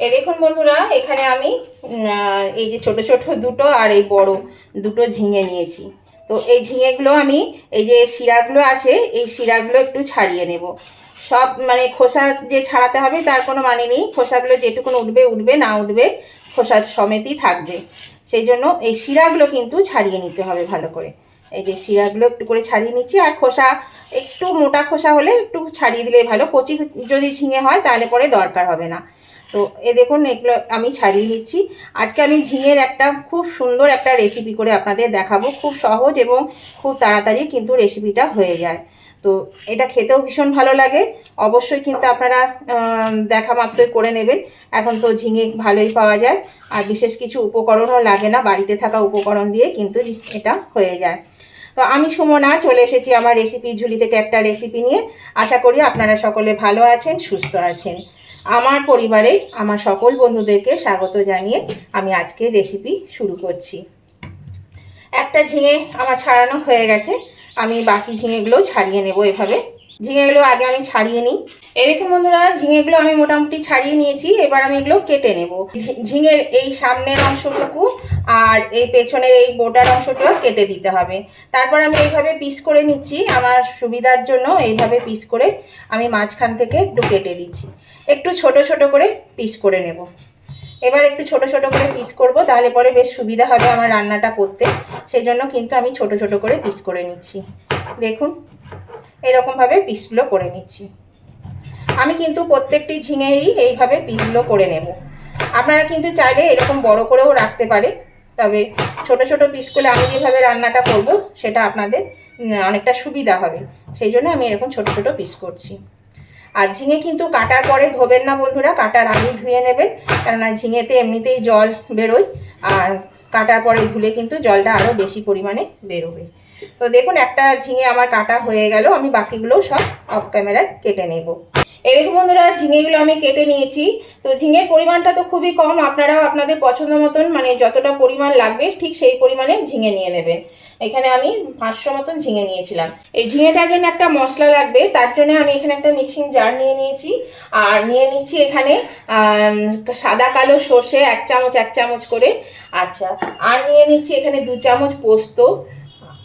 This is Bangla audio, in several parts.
এই দেখুন বন্ধুরা, এখানে আমি এই যে ছোট ছোট দুটো আর এই বড় দুটো ঝিঙে নিয়েছি। তো এই ঝিঙেগুলো আমি এই যে শিরাগুলো আছে এই শিরাগুলো একটু ছাড়িয়ে নেব। সব মানে খোসা যে ছাড়াতে হবে তার কোনো মানে নেই, খোসাগুলো যেটুকুন উঠবে উঠবে, না উঠবে খোসা সমেতই থাকবে। সেই জন্য এই শিরাগুলো কিন্তু ছাড়িয়ে নিতে হবে ভালো করে। এই যে শিরাগুলো একটু করে ছাড়িয়ে নিচ্ছি, আর খোসা একটু মোটা খোসা হলে একটু ছাড়িয়ে দিলে ভালো। কচি যদি ঝিঙে হয় তাহলে পরে দরকার হবে না। তো এ দেখুন এগুলো আমি ছাড়িয়ে নিচ্ছি। আজকে আমি ঝিঙের একটা খুব সুন্দর একটা রেসিপি করে আপনাদের দেখাবো, খুব সহজ এবং খুব তাড়াতাড়ি কিন্তু রেসিপিটা হয়ে যায়। তো এটা খেতেও ভীষণ ভালো লাগে। অবশ্যই কিন্তু আপনারা দেখা মাত্রই করে নেবেন। এখন তো ঝিঙে ভালোই পাওয়া যায়, আর বিশেষ কিছু উপকরণও লাগে না, বাড়িতে থাকা উপকরণ দিয়ে কিন্তু এটা হয়ে যায়। তো আমি সুমনা চলে এসেছি আমার রেসিপি ঝুলি থেকে একটা রেসিপি নিয়ে। আশা করি আপনারা সকলে ভালো আছেন, সুস্থ আছেন। আমার পরিবারে আমার সকল বন্ধুদেরকে স্বাগত জানিয়ে আমি আজকে রেসিপি শুরু করছি। একটা ঝিঙে আমার ছাড়ানো হয়ে গেছে, আমি বাকি ঝিঙেগুলোও ছাড়িয়ে নেব। এভাবে ঝিঙেগুলো আগে আমি ছাড়িয়ে নিই। এই দেখুন বন্ধুরা, ঝিঙেগুলো আমি মোটামুটি ছাড়িয়ে নিয়েছি। এবার আমি এগুলো কেটে নেব। ঝিঙের এই সামনের অংশটুকু আর এই পেছনের এই গোটার অংশটা কেটে দিতে হবে। তারপর আমি এইভাবে পিস করে নিচ্ছি, আমার সুবিধার জন্য এইভাবে পিস করে আমি মাঝখান থেকে একটু কেটে দিচ্ছি। একটু ছোট ছোট করে পিস করে নেব। এবার একটু ছোট ছোট করে পিস করব, তাহলে পরে বেশ সুবিধা হবে আমার রান্নাটা করতে। সেই জন্য কিন্তু আমি ছোট ছোট করে পিস করে নিচ্ছি। দেখুন এরকমভাবে পিসগুলো করে নিচ্ছি। আমি কিন্তু প্রত্যেকটি ঝিঙেরই এইভাবে পিসগুলো করে নেব। আপনারা কিন্তু চাইলে এরকম বড় করেও রাখতে পারেন, তবে ছোট ছোট পিস করলে আমি যেভাবে রান্নাটা করব সেটা আপনাদের অনেকটা সুবিধা হবে। সেই জন্য আমি এরকম ছোট ছোট পিস করছি। আর ঝিঙে কিন্তু কাটার পরে ধোবেন না বন্ধুরা, কাটার আগেই ধুয়ে নেবেন, কেননা ঝিঙেতে এমনিতেই জল বেরোয়, আর কাটার পরে ধুলে কিন্তু জলটা আরও বেশি পরিমাণে বেরোবে। তো দেখুন একটা ঝিঙে আমার কাটা হয়ে গেল, আমি বাকিগুলোও সব অফ ক্যামেরায় কেটে নেব। এই দেখুন বন্ধুরা, ঝিঙেগুলো আমি কেটে নিয়েছি। তো ঝিঙের পরিমাণটা তো খুবই কম, আপনারাও আপনাদের পছন্দ মতন মানে যতটা পরিমাণ লাগবে ঠিক সেই পরিমাণে ঝিঙে নিয়ে নেবেন। এখানে আমি 500 মতন ঝিঙে নিয়েছিলাম। এই ঝিঙেটার জন্য একটা মশলা লাগবে, তার জন্য আমি এখানে একটা মিক্সিং জার নিয়ে নিয়েছি। আর নিয়ে নিচ্ছি এখানে সাদা কালো সর্ষে 1 চামচ 1 চামচ করে। আচ্ছা, আর নিয়ে নিচ্ছি এখানে 2 চামচ পোস্ত।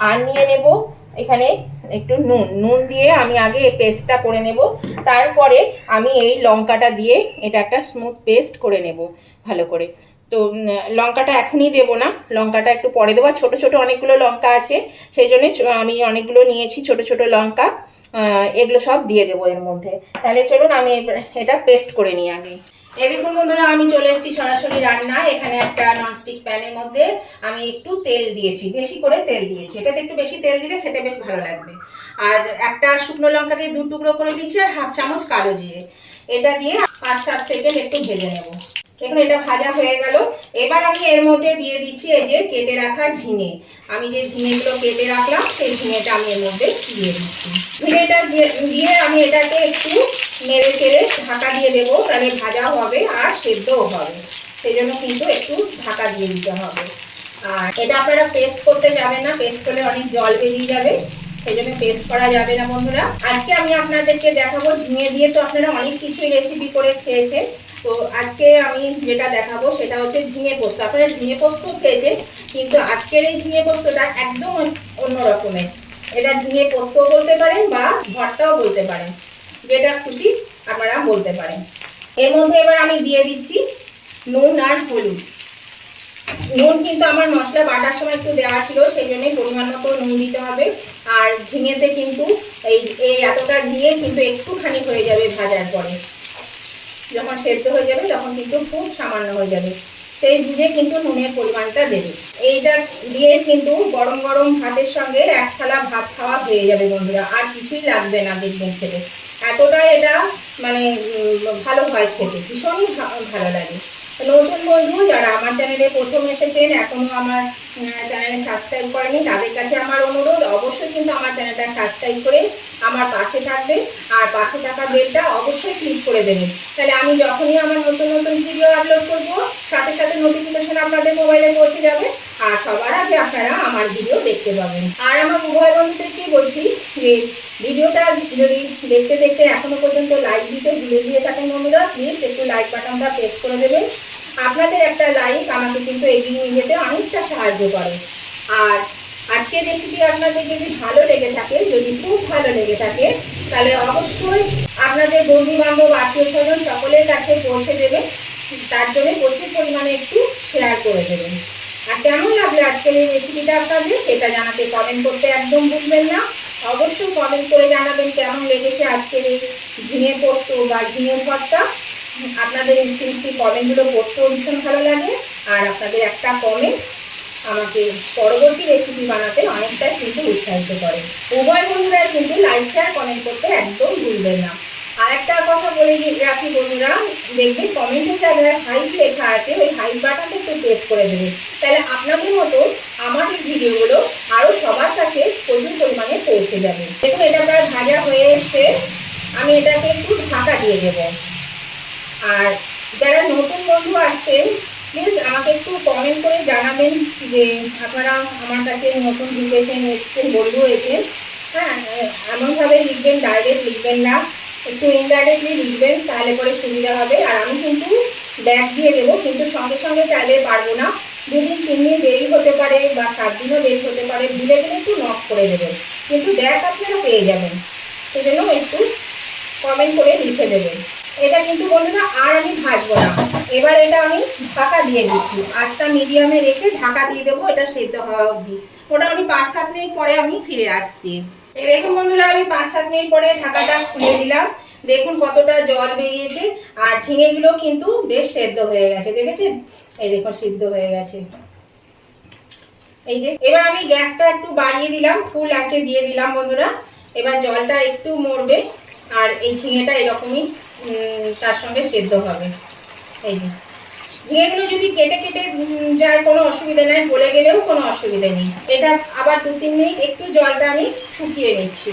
আর নিয়ে নেব এখানে একটু নুন দিয়ে আমি আগে এই পেস্টটা করে নেব। তারপরে আমি এই লঙ্কাটা দিয়ে এটা একটা স্মুথ পেস্ট করে নেব ভালো করে। তো লঙ্কাটা এখনই দেব না, লঙ্কাটা একটু পরে দেবো। ছোট ছোট অনেকগুলো লঙ্কা আছে, সেই জন্য আমি অনেকগুলো নিয়েছি ছোট ছোট লঙ্কা। এগুলো সব দিয়ে দেবো এর মধ্যে। তাহলে চলুন আমি এটা পেস্ট করে নিই আগে। এই দেখুন বন্ধুরা, আমি চলে এসেছি সরাসরি রান্নায়। এখানে একটা ননস্টিক প্যানের মধ্যে আমি একটু তেল দিয়েছি, বেশি করে তেল দিয়েছি। এটাতে একটু বেশি তেল দিলে খেতে বেশ ভালো লাগবে। আর একটা শুকনো লঙ্কাকে 2 টুকরো করে দিচ্ছি, আর 1/2 চামচ কালো জিরে। এটা দিয়ে 5-7 সেকেন্ড একটু ভেজে নেব। দেখুন এটা ভাজা হয়ে গেল। এবার আমি এর মধ্যে দিয়ে দিচ্ছি এই যে কেটে রাখা ঝিঙে। আমি যে ঝিঙেগুলো কেটে রাখলাম সেই ঝিঙেটা আমি এর মধ্যে দিয়ে দিচ্ছি। ঝিঙেটা দিয়ে আমি এটাকে একটু নেড়ে চেড়ে ঢাকা দিয়ে দেবো, তাহলে ভাজাও হবে আর সেদ্ধও হবে। সেই জন্য কিন্তু একটু ঢাকা দিয়ে দিতে হবে। আর এটা আপনারা পেস্ট করতে যাবেন না, পেস্ট করলে অনেক জল বেরিয়ে যাবে, সেই জন্য পেস্ট করা যাবে না বন্ধুরা। আজকে আমি আপনাদেরকে দেখাবো ঝিঙে দিয়ে তো আপনারা অনেক কিছুই রেসিপি করে খেয়েছেন। তো আজকে আমি যেটা দেখাবো সেটা হচ্ছে ঝিঙে পোস্ত। আপনারা ঝিঙে পোস্ত খেয়েছেন, কিন্তু আজকের এই ঝিঙে পোস্তটা একদম অন্য রকমের। এটা ঝিঙে পোস্তও বলতে পারেন বা ভর্তাও বলতে পারেন, যেটা খুশি আপনারা বলতে পারেন। এর মধ্যে এবার আমি দিয়ে দিচ্ছি নুন আর হলুদ। নুন কিন্তু আমার মশলা বাটার সময় একটু দেওয়া ছিল, সেই জন্যই পরিমাণ মতো নুন দিতে হবে। আর ঝিঙেতে কিন্তু এই এতটা ঝিঙে কিন্তু একটুখানি হয়ে যাবে ভাজার পরে, যখন সেদ্ধ হয়ে যাবে তখন কিন্তু খুব সামান্য হয়ে যাবে, সেই বুঝে কিন্তু নুনের পরিমাণটা দেবে। এইটা দিয়ে কিন্তু গরম গরম ভাতের সঙ্গে 1 থালা ভাত খাওয়া হয়ে যাবে বন্ধুরা, আর কিছুই লাগবে না দেখবেন খেতে। এতটাই এটা মানে ভালো হয় খেতে, ভীষণই ভালো লাগে। নতুন বন্ধু যারা আমার চ্যানেলে প্রথম এসেছেন, এখনো আমার চ্যানেলে সাবস্ক্রাইব করেনি, তাদের কাছে আমার অনুরোধ অবশ্যই কিন্তু আমার চ্যানেলটা সাবস্ক্রাইব করে আমার পাশে থাকবে, আর পাশে থাকা বেলটা অবশ্যই ক্লিক করে দেবেন। তাহলে আমি যখনই আমার নতুন নতুন ভিডিও আপলোড করব সাথে সাথে নোটিফিকেশন আপনাদের মোবাইলে পৌঁছে যাবে, আর সবার আগে আপনারা আমার ভিডিও দেখতে পাবেন। আর আমার উভয় বন্ধুদেরকে বলছি যে ভিডিওটা যদি দেখতে দেখতে এখনো পর্যন্ত লাইক দিতে ভুলে দিয়ে থাকেন বন্ধুরা, প্লিজ একটু লাইক বাটনটা প্রেস করে দেবেন। আপনাদের একটা লাইক আমাকে কিন্তু এগিয়ে নিয়ে যেতে অনেকটা সাহায্য করে। আর আজকের রেসিপি আপনাদের যদি ভালো লেগে থাকে, যদি খুব ভালো লেগে থাকে, তাহলে অবশ্যই আপনাদের বন্ধু বান্ধব আত্মীয় স্বজন সকলের কাছে পৌঁছে দেবেন। তার জন্য প্রচুর পরিমাণে একটু শেয়ার করে দেবেন। আর কেমন লাগলো আজকের এই রেসিপিটা আপনাদের, সেটা জানাতে কমেন্ট করতে একদম ভুলবেন না। অবশ্যই কমেন্ট করে জানাবেন কেমন লেগেছে আজকের এই ঝিঙে পোস্ত বা ঝিঙে ভর্তা। আপনাদের মিষ্টি মিষ্টি কমেন্টগুলো পড়তেও ভীষণ ভালো লাগে। আর আপনাদের একটা কমেন্ট আমাকে পরবর্তী রেসিপি বানাতে অনেকটাই কিন্তু উৎসাহিত করে। উভয় বন্ধুরা কিন্তু লাইক শেয়ার কমেন্ট করতে একদম ভুলবেন না। আর একটা কথা বলে রাখি বন্ধুরা, দেখবেন কমেন্টের জায়গায় হাইপ লেখা আছে, ওই হাইপ বাটনটা একটু প্রেস করে দেবেন। তাহলে আপনাদের মতো আমার এই ভিডিওগুলো আরও সবার কাছে প্রচুর পরিমাণে পৌঁছে যাবে। দেখুন এটা প্রায় ভাজা হয়ে এসছে, আমি এটাকে একটু ঢাকা দিয়ে দেব। আর যারা নতুন বন্ধু আসছেন, প্লিজ আমাকে একটু কমেন্ট করে জানাবেন যে আপনারা আমার কাছে নতুন ঢুকেছেন, এসছেন, বন্ধু হয়েছেন। হ্যাঁ, এমনভাবে লিখবেন, ডাইরেক্ট লিখবেন না, একটু ইনডাইরেক্টলি লিখবেন, তাহলে পরে সুবিধা হবে। আর আমি কিন্তু ব্যাগ দিয়ে দেবো, কিন্তু সঙ্গে সঙ্গে চাইলে পারবো না। 2 দিন 3 দিন দেরি হতে পারে বা 7 দিনও দেরি হতে পারে, ভুলে গেলে একটু নক করে দেবেন, কিন্তু ব্যাগ আপনারা পেয়ে যাবেন। সেজন্য একটু কমেন্ট করে লিখে দেবেন। এটা কিন্তু বন্ধুরা আর আমি ভাজবো না, এবার এটা আমি ঢাকা দিয়ে দিচ্ছি। আঁচটা মিডিয়ামে রেখে ঢাকা দিয়ে দেবো, এটা সেদ্ধ হওয়া অবধি। মোটামুটি 5-7 মিনিট পরে আমি ফিরে আসছি। এই দেখুন বন্ধুরা, আমি 5-7 মিনিট পরে ঢাকাটা খুলে দিলাম। দেখুন কতটা জল বেরিয়েছে। আর ঝিঙেগুলো কিন্তু বেশ সেদ্ধ হয়ে গেছে, দেখেছেন? এই দেখুন সিদ্ধ হয়ে গেছে। এই যে এবার আমি গ্যাসটা একটু বাড়িয়ে দিলাম, ফুল আঁচে দিয়ে দিলাম বন্ধুরা। এবার জলটা একটু মরবে আর এই ঝিঙেটা এরকমই তার সঙ্গে সেদ্ধ হবে। এই যে ঝিঙেগুলো যদি কেটে কেটে যায় কোনো অসুবিধা নেই, গলে গেলেও কোনো অসুবিধা নেই। এটা আবার 2-3 মিনিট একটু জলটা আমি শুকিয়ে নিচ্ছি।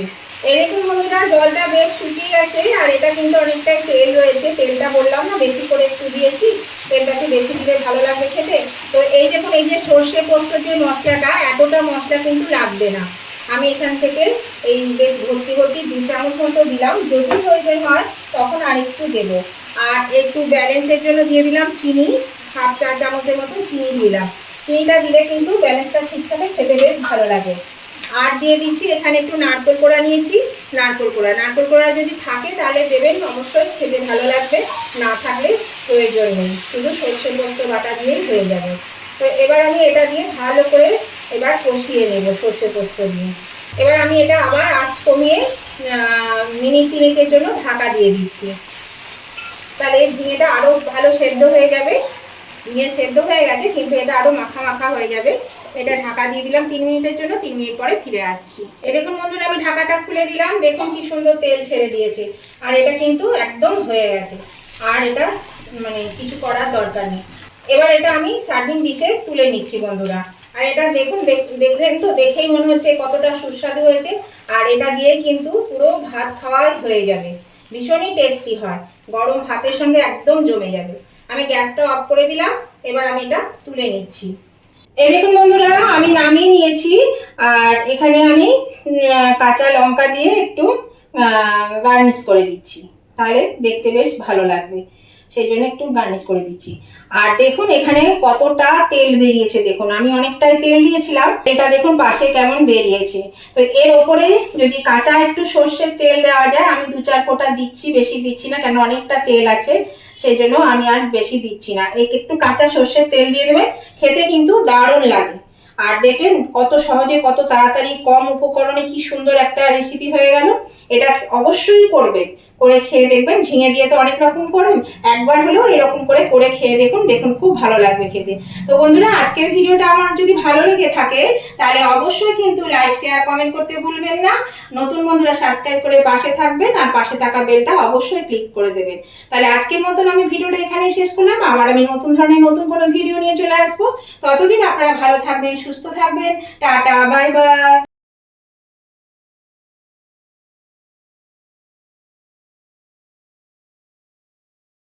এই দেখুন বন্ধুরা, জলটা বেশ শুকিয়ে গেছে। আর এটা কিন্তু অনেকটাই তেল রয়েছে, তেলটা বললাম না বেশি করে একটু দিয়েছি, তেলটা একটু বেশি দিলে ভালো লাগবে খেতে। তো এই দেখুন, এই যে সর্ষে পোস্ত যে মশলাটা, এতটা মশলা কিন্তু লাগবে না। আমি এখান থেকে এই বেশ ভর্তি ভর্তি 2 চামচ মতো দিলাম। যদি প্রয়োজন হয় তখন আর একটু দেবো। আর একটু ব্যালেন্সের জন্য দিয়ে দিলাম চিনি, 1/2 চা চামচের মতো চিনি দিলাম। চিনিটা দিলে কিন্তু ব্যালেন্সটা ঠিক থাকে, খেতে বেশ ভালো লাগে। আর দিয়ে দিচ্ছি এখানে একটু নারকেল কোড়া নিয়েছি, নারকেল কোড়া যদি থাকে তাহলে দেবেন, অবশ্যই খেতে ভালো লাগবে। না থাকলে প্রয়োজন নেই, শুধু সর্ষে পোস্ত বাটা দিয়েই হয়ে যাবে। তো এবার আমি এটা দিয়ে ভালো করে এবার কষিয়ে নেব সর্ষে পোস্ত দিয়ে। এবার আমি এটা আবার আঁচ কমিয়ে মিনিট 3 জন্য ঢাকা দিয়ে দিচ্ছি। তাহলে ঝিঙেটা আরও ভালো সেদ্ধ হয়ে যাবে। ঝিঙে সেদ্ধ হয়ে গেছে, কিন্তু এটা আরও মাখা মাখা হয়ে যাবে। এটা ঢাকা দিয়ে দিলাম 3 মিনিটের জন্য। 3 মিনিট পরে ফিরে আসছি। এই দেখুন বন্ধুরা, আমি ঢাকাটা খুলে দিলাম। দেখুন কি সুন্দর তেল ছেড়ে দিয়েছে। আর এটা কিন্তু একদম হয়ে গেছে, আর এটা মানে কিছু করার দরকার নেই। এবার এটা আমি সার্ভিং ডিশে তুলে নিচ্ছি বন্ধুরা। আর এটা দেখুন, দেখলেন তো, দেখেই মনে হচ্ছে কতটা সুস্বাদু হয়েছে। আর এটা দিয়ে কিন্তু পুরো ভাত খাওয়াই হয়ে যাবে, ভীষণই টেস্টি হয়, গরম ভাতের সঙ্গে একদম জমে যাবে। আমি গ্যাসটা অফ করে দিলাম, এবার আমি এটা তুলে নিচ্ছি। এই দেখুন বন্ধুরা, আমি নামিয়ে নিয়েছি। আর এখানে আমি কাঁচা লঙ্কা দিয়ে একটু গার্নিশ করে দিচ্ছি, তাহলে দেখতে বেশ ভালো লাগবে, সেই জন্য একটু গার্নিশ করে দিচ্ছি। আর দেখুন এখানে কতটা তেল বেরিয়েছে, দেখুন আমি অনেকটাই তেল দিয়েছিলাম, এটা দেখুন পাশে কেমন বেরিয়েছে। তো এর ওপরে যদি কাঁচা একটু সর্ষের তেল দেওয়া যায়, আমি 2-4 ফোঁটা দিচ্ছি, বেশি দিচ্ছি না, কেন অনেকটা তেল আছে, সেই জন্য আমি আর বেশি দিচ্ছি না। একটু কাঁচা সর্ষের তেল দিয়ে দেবে, খেতে কিন্তু দারুণ লাগে। আর দেখলেন কত সহজে, কত তাড়াতাড়ি, কম উপকরণে কি সুন্দর একটা রেসিপি হয়ে গেল। এটা অবশ্যই করবে, করে খেয়ে দেখবেন। ঝিঙে দিয়ে তো অনেক রকম করেন, একবার হলেও এরকম করে খেয়ে দেখুন, দেখুন খুব ভালো লাগবে খেতে। তো বন্ধুরা, আজকের ভিডিওটা আমার যদি ভালো লেগে থাকে তাহলে অবশ্যই কিন্তু লাইক শেয়ার কমেন্ট করতে ভুলবেন না। নতুন বন্ধুরা সাবস্ক্রাইব করে পাশে থাকবেন, আর পাশে থাকা বেলটা অবশ্যই ক্লিক করে দেবেন। তাহলে আজকের মতন আমি ভিডিওটা এখানেই শেষ করলাম। আবার আমি নতুন ধরনের নতুন কোনো ভিডিও নিয়ে চলে আসবো। ততদিন আপনারা ভালো থাকবেন, সুস্থ থাকবেন। Tata, bye bye.